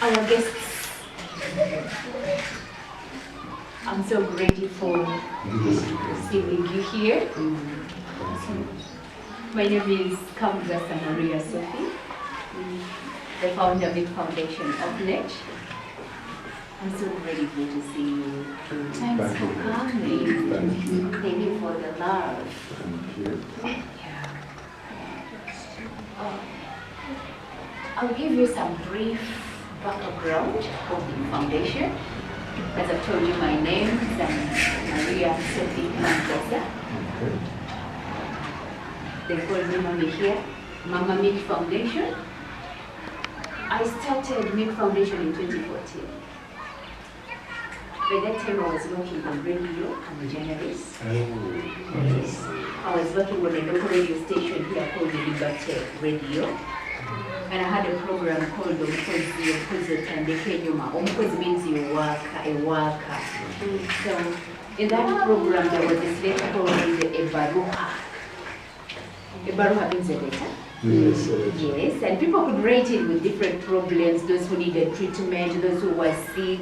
Our guests, I'm so grateful to see you here. My name is Maria Sophie, the founder of the Foundation of Net. I'm so grateful to see you. Thanks for coming. Thank you for the love. I'll give you some brief background of the foundation. As I've told you, my name is Maria Sophie. They call me Mommy here. Mama Milk Foundation. I started Milk Foundation in 2014. By that time I was working on radio. I'm a journalist. Yes. I was working on a local radio station here called the Liberty Radio. And I had a program called Umukozi Ntake. Umukozi means you work, a worker. So in that program there was a slate called Nebaduuka. Nebaduuka means a letter. Yes. Yes, and people could write in with different problems, those who needed treatment, those who were sick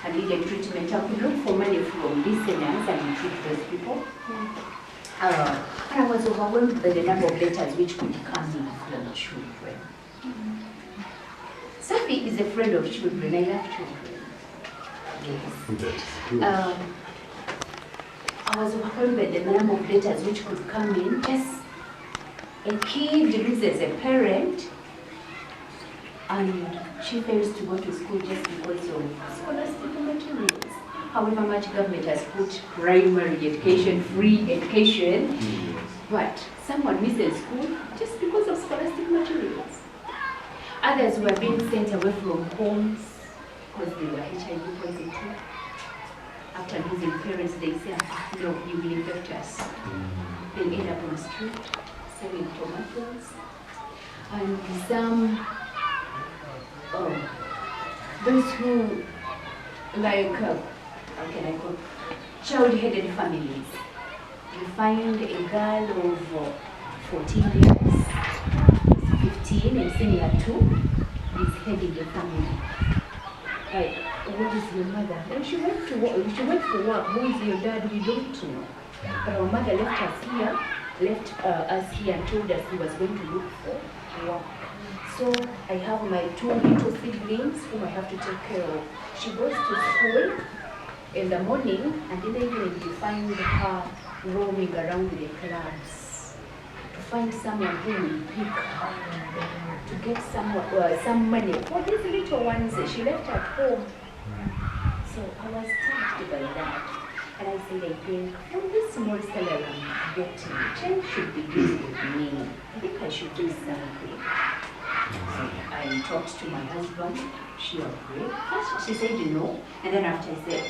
and needed treatment. I could look for money from listeners and treat those people. And I was overwhelmed by the number of letters which could come in from children. Sophie is a friend of children. I love children. Yes. I was overwhelmed by the number of letters which could come in. Just a kid loses a parent and she fails to go to school just because of scholastic materials. However much government has put primary education, free education, but someone misses school just because of scholastic materials. Others were being sent away from homes because they were HIV positive. After losing parents, they said, no, you will infect us. They end up on the street, selling tomatoes. And some, those who, like, how can I call child-headed families. You find a girl of 14 years, 15 and senior 2 is heading the family. Like, what is your mother? Well, she went to work. She went for work. Who is your dad? We don't know. But our mother left us here and told us he was going to look for work. So I have my 2 little siblings whom I have to take care of. She goes to school in the morning, and in the evening you find her roaming around the clubs to find someone who will pick her, to get some money for these little ones she left at home. So I was touched by that, and I said, I think from this small salary I'm getting, change should begin with me. I think I should do something. So I talked to my husband. She agreed. First she said no, and then after I said,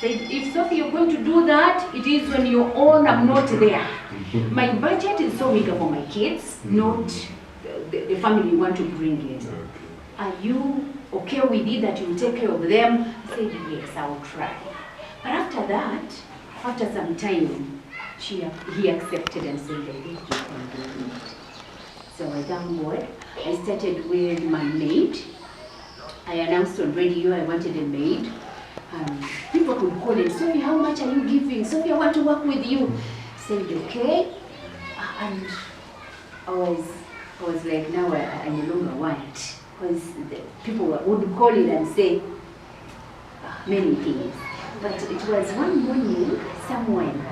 if Sophie, you're going to do that, it is when you own, I'm not there. My budget is so big for my kids, not the family you want to bring in. Are you okay with it that you take care of them? I said, yes, I'll try. But after that, after some time, he accepted and said, I think you can do it. So I thank God. I started with my maid. I announced on radio I wanted a maid. People could call and Sophie, how much are you giving? Sophie, I want to work with you. I said, okay. And I was like, now I no longer want. Because people would call it and say many things. But it was one morning, someone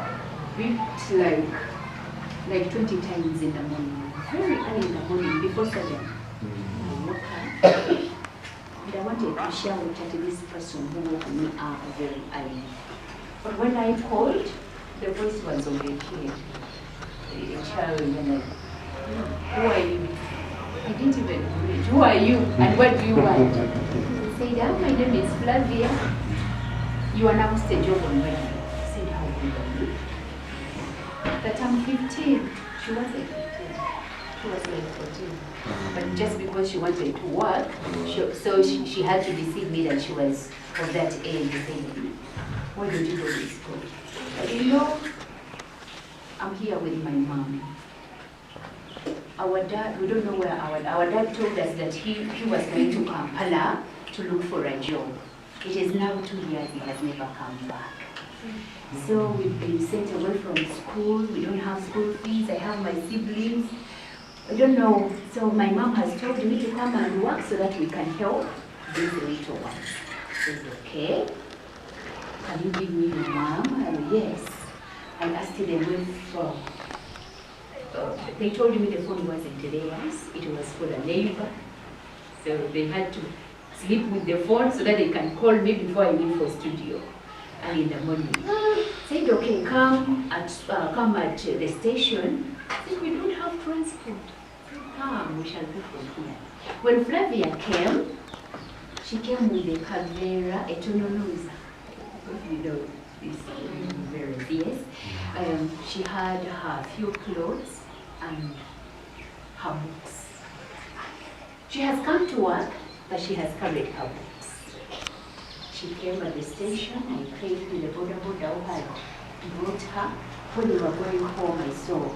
beeped like 20 times in the morning. Very early in the morning, before 7. I woke up. to shout at this person who woke me up very early. But when I called, the voice was on the kid, a child, and I, who are you? I didn't even read. Who are you and what do you want? He said, my name is Flavia. You announced a job on Wednesday. I said, how old are you? That I'm 15. She wasn't 15. She was like 14. But just because she wanted to work, she had to deceive me that she was of that age. They said, why don't you go to school? But you know, I'm here with my mom. Our dad, we don't know where our dad told us that he was going to Kampala to look for a job. It is now 2 years, he has never come back. So we've been sent away from school, we don't have school fees, I have my siblings. I don't know, so my mom has told me to come and work so that we can help these little ones. I said, okay, can you give me your mom? Yes. I asked them if, they told me the phone wasn't theirs, it was for a neighbor. So they had to sleep with the phone so that they can call me before I leave for studio. And in the morning, said, okay, come at the station. I said, we don't have transport. Come, we shall go from here. When Flavia came, she came with a Kavera, a Tononoza. If you know this very yes. She had her few clothes and her books. She has come to work, but she has carried her books. She came at the station, I paid with the boda who had brought her. When we were going home, I saw,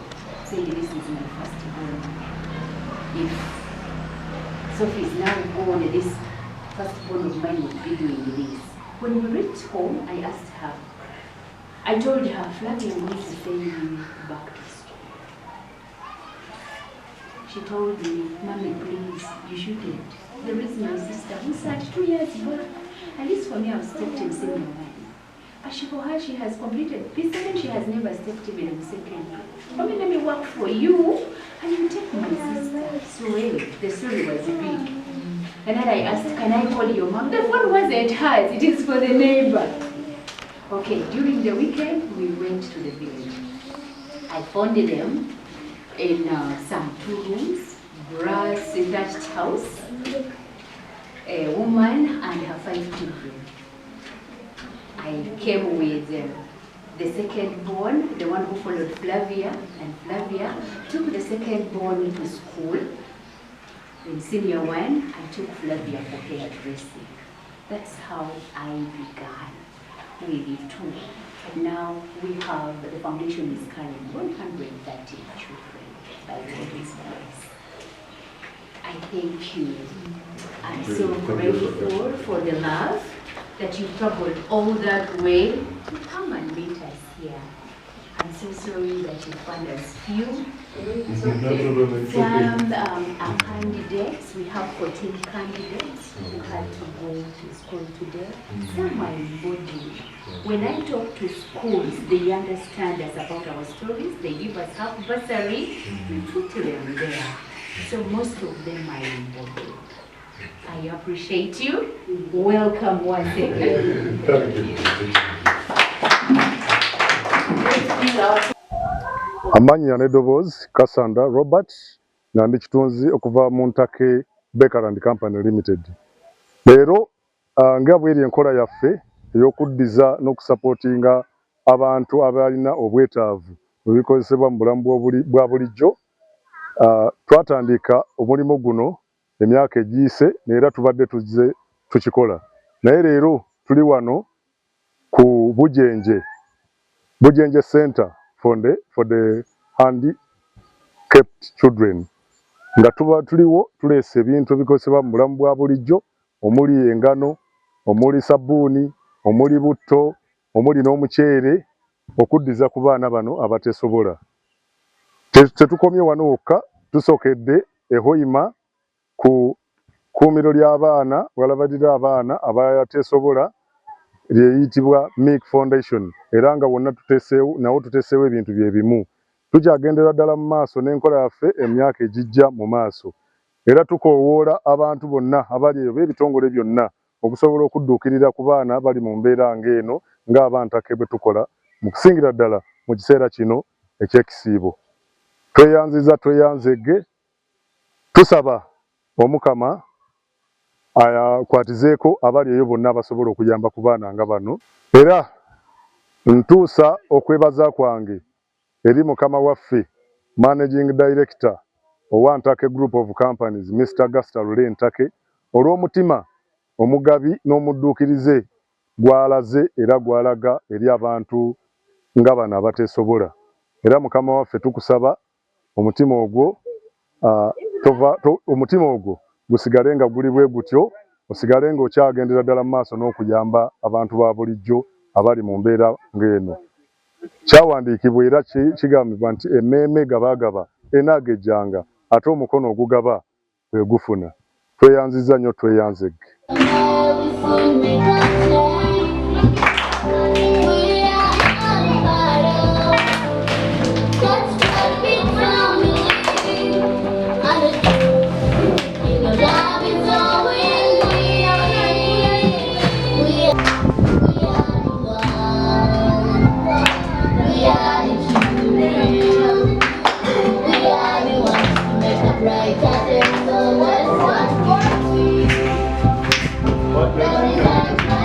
saying this is my first born. If Sophie is now born, this firstborn of mine would be doing this. When we reached home, I asked her, I told her, Flavia, I'm going to send you back to school. She told me, Mommy, please, you shouldn't. There is my sister who sat 2 years back. At least for me, I've stepped in senior one. But for her, she has completed P7, she has never stepped even in second. Mommy, let me work for you, and you take my sister. So really, the story was big. And then I asked, can I call your mom? The phone wasn't hers, it is for the neighbor. Okay, during the weekend, we went to the village. I found them in some 2 rooms, brass thatched house, a woman and her 5 children. I came with the second born, the one who followed Flavia, and Flavia took the second born to school. In senior one, I took Flavia for hairdressing. That's how I began with the 2. And now we have, the foundation is carrying 130 children by God's grace. I thank you. I'm so grateful for the love that you traveled all that way to come and meet us here. I'm so sorry that you found us few. Some are candidates. We have 14 candidates who had to go to school today. Some are in boarding. When I talk to schools, they understand us about our stories. They give us half bursary. We put them there. So most of them are in boarding. I appreciate you. Welcome once again. Amannya n'eddoboozi Kasanda Robert nga ndi kitunzi okuva mu Ntake Baker and Company Limited. Leero nga bw'eri enkola yaffe ey'okuddiza n'okusapootinga abantu abalina obwetaavu mu bikozesebwa mu bulamu bwa bulijjo, twatandika omulimu guno emyaka egiyise era tubadde tuzze tukikola. Naye leero tuli wano ku Bujenje Center for the handicapped children. Nga tuliwo tuleese ebintu ebikozesebwa mu bulamu bwa bulijjo omuli engano, omuli sabbuuni, omuli butto, omuli n'omuceere okuddiza ku baana bano abateesobola. Tetukomye wano wokka, tusookedde e Hoima ku kkuumiro ly'abaana walabalira abaana abateesobola lyeyitibwa Milk Foundation, era nga wonna tuteeseewo ebintu bye bimu. Tukyagendera ddala mu maaso n'enkola yaffe emyaka egijja mu maaso. Era tukoowoola abantu bonna abali eyo b'ebitongole byonna okusobola okudduukirira ku baana bali mu mbeera ng'eno ng'Abantake bwe tukola mu kusingira ddala mu kiseera kino eky'ekisiibo. Tweyanziza tweyanzegge, tusaba Omukama akwatizeeko abali eyo bonna abasobola okuyamba ku baana nga bano, era ntuusa okwebaza kwange eri Mukama waffe Managing Director owa Ntake Group of Companies, Mr. Ntake, olw'omutima omugabi n'omudduukirize gw'alaze era gw'alaga eri abantu nga bano abateesobola. Era Mukama waffe tukusaba omutima ogwo omutima ogwo gusigale nga guli bwe gutyo, osigale ng'okyagendera ddala mu maaso n'okuyamba abantu ba bulijjo abali mu mbeera ng'eno. Kyawandiikibwa era kigambibwa nti emmeeme gabaagaba enaagejjanga ate omukono ogugaba gwe gufuna. Tweyanziza nnyo tweyanzegge. Stronger and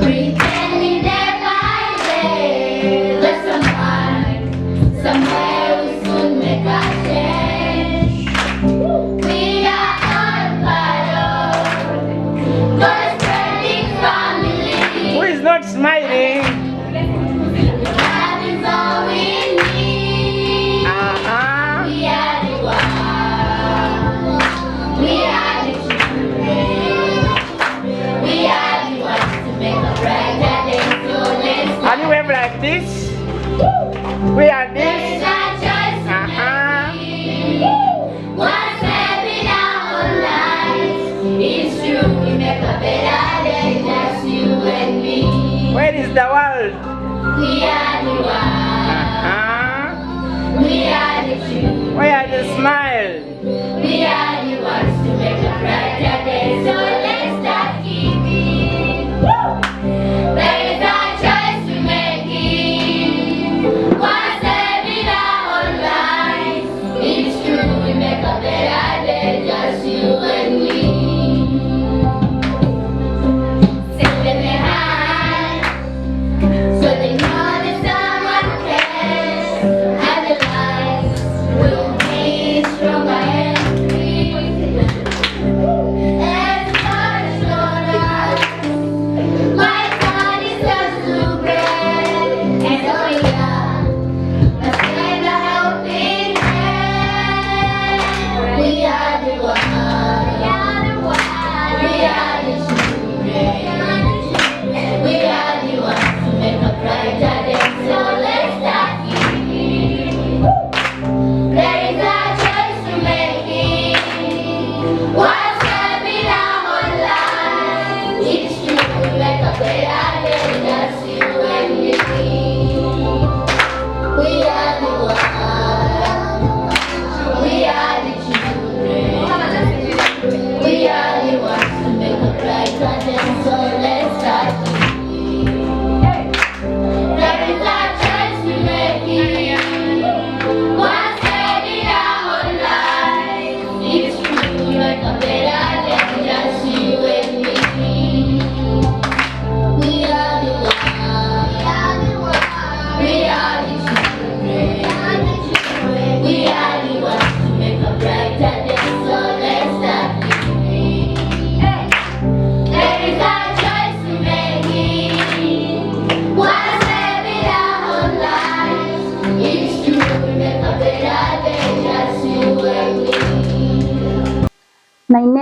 free.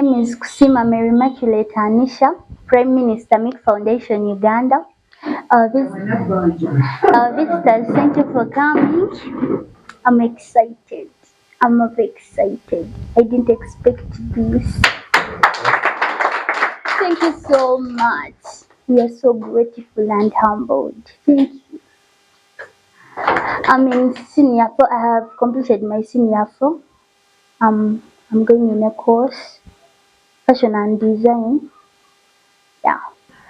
name is Kusima Mary Immaculate Anisha, Prime Minister, Milk Foundation, Uganda. Visitors, thank you for coming. I'm excited. I'm very excited. I didn't expect this. Thank you so much. We are so grateful and humbled. Thank you. I'm in senior 4. I have completed my senior 4. I'm going in a course, fashion and design. Yeah.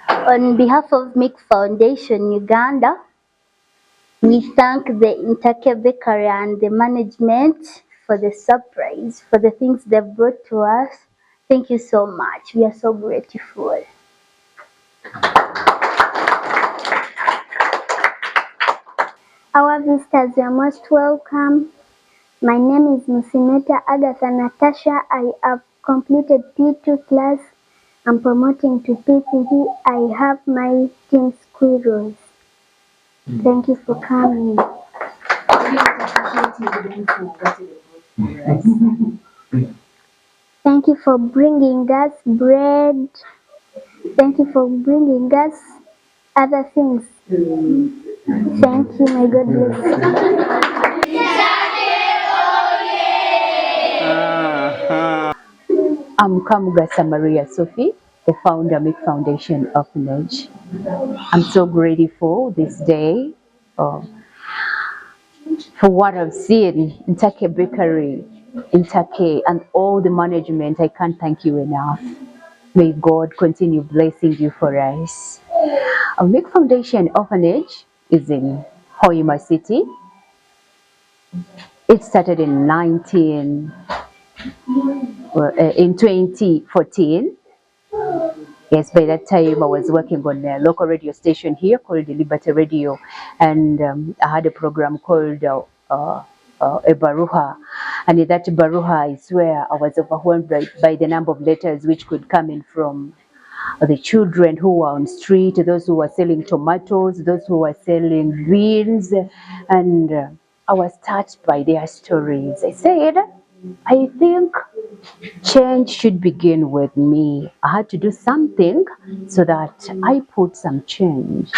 On behalf of Milk Foundation Uganda, we thank the Ntake Bakery and the management for the surprise, for the things they've brought to us. Thank you so much. We are so grateful. Our visitors are most welcome. My name is Musimeta Agatha Natasha. I have completed P2 class. I'm promoting to P3. I have my team squirrels. Thank you for coming. Thank you for bringing us bread. Thank you for bringing us other things. Thank you, my God bless you. I'm Kamugasa Maria Sophie, the founder of Milk Foundation Orphanage. I'm so grateful this day for what I've seen in Ntake Bakery, in Ntake, and all the management. I can't thank you enough. May God continue blessing you for us. Our Milk Foundation Orphanage is in Hoima City. It started in 2014. Yes, by that time I was working on a local radio station here called the Liberty Radio, and I had a program called a Baruha, and in that Baruha is where I was overwhelmed by the number of letters which could come in from the children who were on street, those who were selling tomatoes, those who were selling beans, and I was touched by their stories. I said, I think change should begin with me. I had to do something so that I put some change.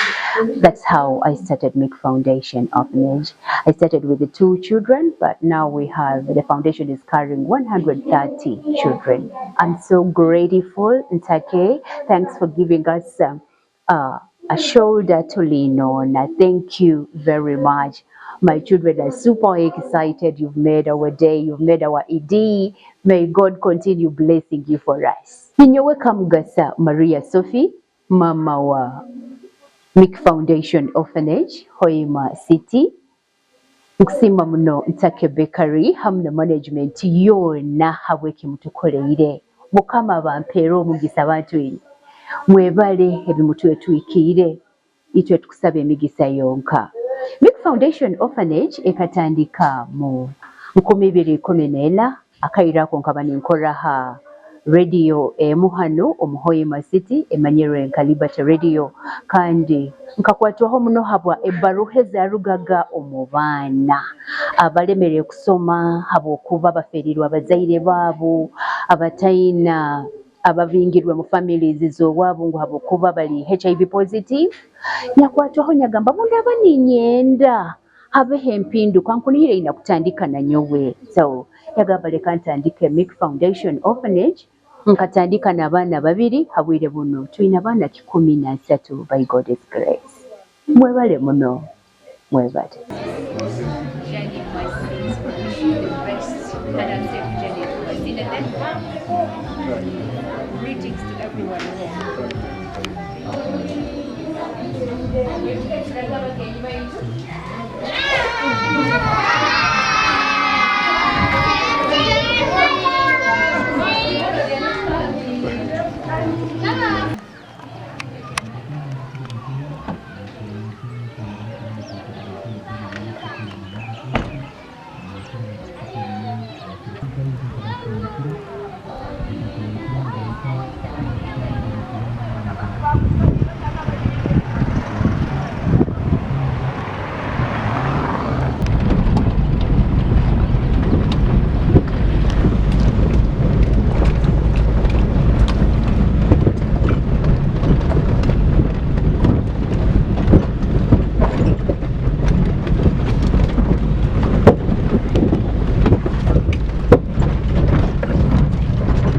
That's how I started Milk Foundation Orphanage. I started with the 2 children, but now the foundation is carrying 130 children. I'm so grateful, Ntake. Thanks for giving us a shoulder to lean on. Thank you very much. My children are super excited. You've made our day. You've made our ED. May God continue blessing you for us. Ninyowe Kamugasa Maria Sophie, mama wa Milk Foundation Orphanage, Hoima City. Nkusiima muno Ntake Bakery hamwe management yonna habweki mutukoleire. Mukama bampeera omugisa bantu enyi. Mwebale ebimutwetwikiire. Itwe tukusaba emigisa yonka. Milk Foundation Orphanage ekatandika mu 2014 akaira ako nkaba ninkola ha radio hano omuhoima city emanyerwe nka Liberty Radio kandi nkakwatwaho muno habwa ebbaruha ezarugaga omu baana abalemereye kusoma habwokuba baferirwa abazaire baabo abatayina abavingirwe mu families z'owaabo ngo habwokuba bali HIV positive nyakwatwaho nyagamba mundaba ninyenda habeho empinduka nkunihire ina kutandika na nyowe so yagamba leka ntandike Milk Foundation Orphanage nkatandika n'abaana 2 habwire buno tulina abaana 13 by God's grace. Mwebale muno mwebale. Greetings to everyone.